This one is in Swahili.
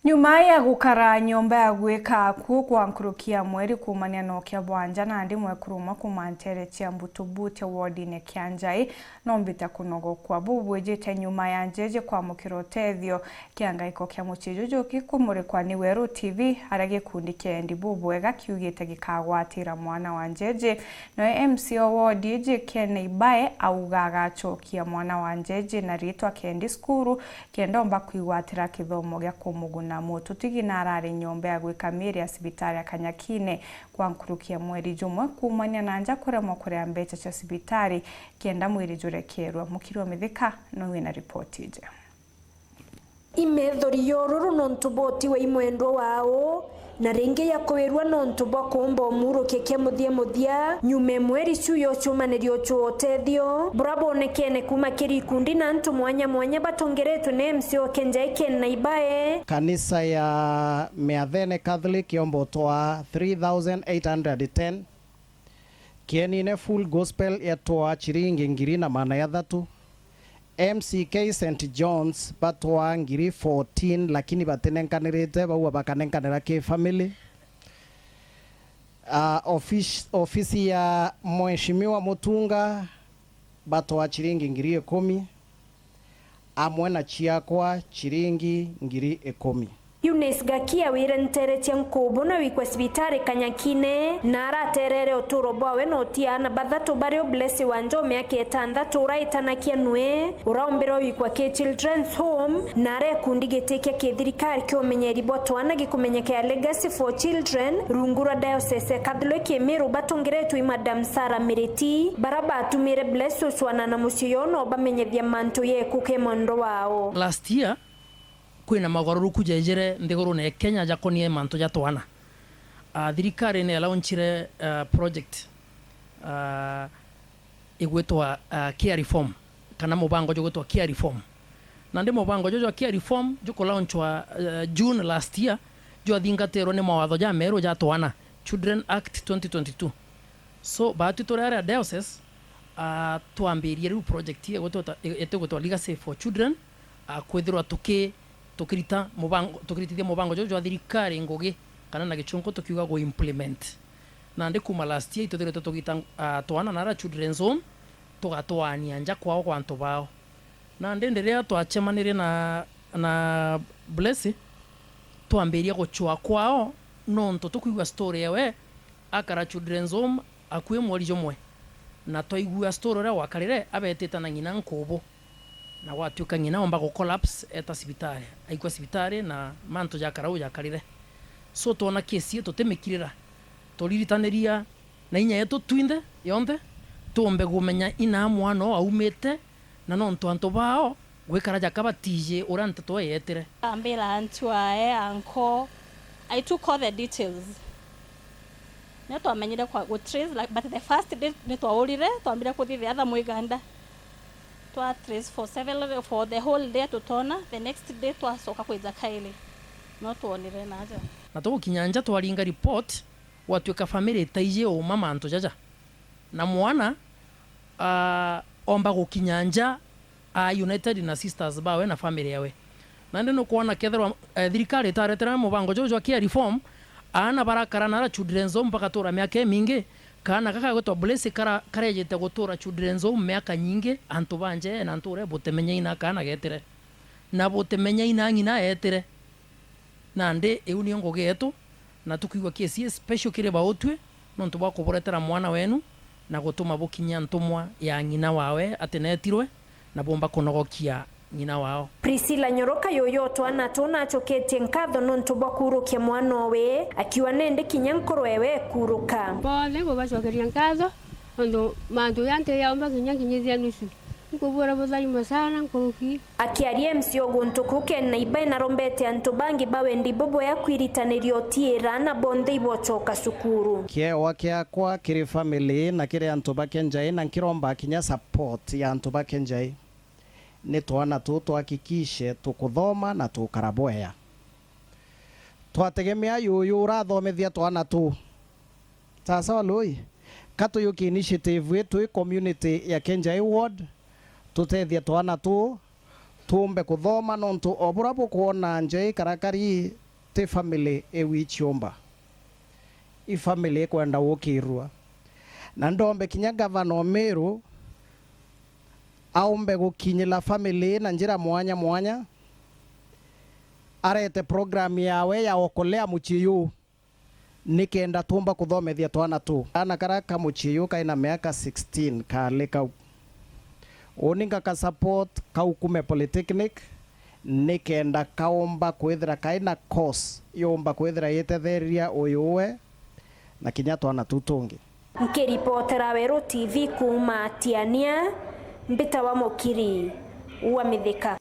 Nyuma ya gukara nyomba ya GWIKA kwa NKURUKI mweri kumania no kya bwanja na ndi mwekuruma kumantere cia mbutubute wardine kianjai nombita kunogokwa bubwejete nyuma ya njeje kwa mukiro Ûtethio kiangaiko kya muchijuju kikumurikwa ni Weru TV harage kundi KENDI bubwega kiugite gikagwatira mwana wa njeje no MCO ward Keneibae augaga chokia mwana wa njeje na ritwa KENDI skuru kiendomba kuigwatira kithomo gya kumuguna moto tigina arari nyomba ya GWIKA MIIRI ya sibitari ya Kanyakine kwa NKURUKI mweri jumwe kumania na nja kuremwa kurea mbecha cha sibitari kienda mwiri jurekerwa mukiri wa mithika no wina ripoti je imethori yororo nontuboti wa imwendo wao na ringi ya kwirwa nontubo kumba umuruke ke muthia nyume mweri cuyo cumanerio cu Ûtethio burabonekene kuma kirikundi na ntu mwanya batongeretwe ne MCO Keneibae kanisa ya Meathene Catholic yombotwa 3810 kienine full gospel yatwa chiringi ngiri na maana ya thatu MCK St John's batwa ngiri 14 lakini batenenkanirite bauwa bakanenkanira ke family ofisi ya mheshimiwa Mutunga batwa chiringi ngiri 10 amwe na chiakwa chiringi ngiri 10 Yunes gakia WIIRANE tia nkubu na wikwa sibitari Kanyakine na araterere uturo bwawe no tiana bathatu bario blessi wanjo miaka 6 uraitana kianwe uraumbiro wikwa ke children's home na are kundi getekia kithirikari kiomenyeri botwana gikumenyeka ya legacy for children rungura diocese Catholic Meru batongeretwe Madam Sara Miriti baraba atumire blessi uswana na musiyono bamenyethia mantu ye kuke mondo wao last year kwina magaruruku jejere ndiguru ne Kenya jakonie manto jatwana thirikari ne launchire project igwetwa care reform kana mubango jogotwa care reform na ndi mubango jojo care reform joko launchwa June last year jo thingatero ne mawatho ja meru jatwana Children Act 2022 so baatu torara diocese tuambirie ru project ye gotwa legacy for children kwethirwa tukirita mubango tukiritithia mubango jojo thirikari ngogi kana na gichunko tukiuga go implement na ndi kuma last year itothere tugita twana na children's home tugatwania nja kwao kwa antu bao na ndenderea twachemanire na blessi tuamberia gochwa kwao nonto tukuigwa story yawe akara children's home akue mwori jomwe na toigua story ra wakarire abeteta na ngina nkubo na watu kangina omba go collapse eta sibitari aikwa sibitari na manto ja karau ja karire so tona kesi to temekirira toliritaneria na inya yetu twinde yonde tombe gumenya ina mwana aumete na nonto anto bao gwikara jakabatije urante to yetere ambela antwae anko I took all the details neto amenyire kwa go trace like but the first day neto aurire to ambira ko the other muiganda to trace for the whole day to tona the next day to asoka kweza kaile not onire naja na to kinyanja to alinga report watu ka family taije o mama anto jaja na mwana omba go kinyanja United na sisters bawe na family yawe na ndeno kuona kethero thirikari taretera mubango jojo kia reform ana barakara na children's home mpaka tora miaka mingi kana kaka gotwa blessi karejete gotora children's home miaka nyingi antu banje na anture botemenya ina kana getere na botemenya ina ngina etere na nde euni ngo geto na tukiwa kesi special kire baotwe nonto bakoboretera mwana wenu na gotuma bokinya ntumwa ya ngina wawe atenetirwe na bomba kunogokia ngina wao Priscilla Nyoroka yoyoto anatona achoketie nkatho nonto bakurukia mwanowe akiwa nende kinyankoro wewe kuruka bole go bachokeria nkatho ondo mandu yante yaomba kinyakinyithia nusu nkubura bothari masana NKURUKI akiaria MCO guntuku Keneibae na rombete antu bangi bawe ndibobo ya kwiritanerio tiera na bonde ibochoka sukuru kiewa kiakwa kiri family na kiri antu bakenjai na nkiromba kinya support ya antu bakenjai ni twana tu tuhakikishe tukuthoma na tukaraboya twategemea yuyu urathomethia twana tu sasa waloi kato yuki initiative wetu community ya Kenjai ward tutethia twana tu tumbe kuthoma nontu obura bukuona nje karakari te family ewichiomba i family kwenda wukirua na ndombe kinya gavana Meru aumbe gukinyila family na njira mwanya mwanya arete program yawe ya okolea muchiyu nikenda tumba kuthomethia twana tu ana karaka muchiyu kaina miaka 16 kaleka oninga ka support kaukume polytechnic nikenda kaomba kwithira kaina course yomba kwithira yetetheria uyuwe na kinya twana tutungi. Nkiripotera Wero TV kuma Tiania Mbita wa Mukiri wa Mithika.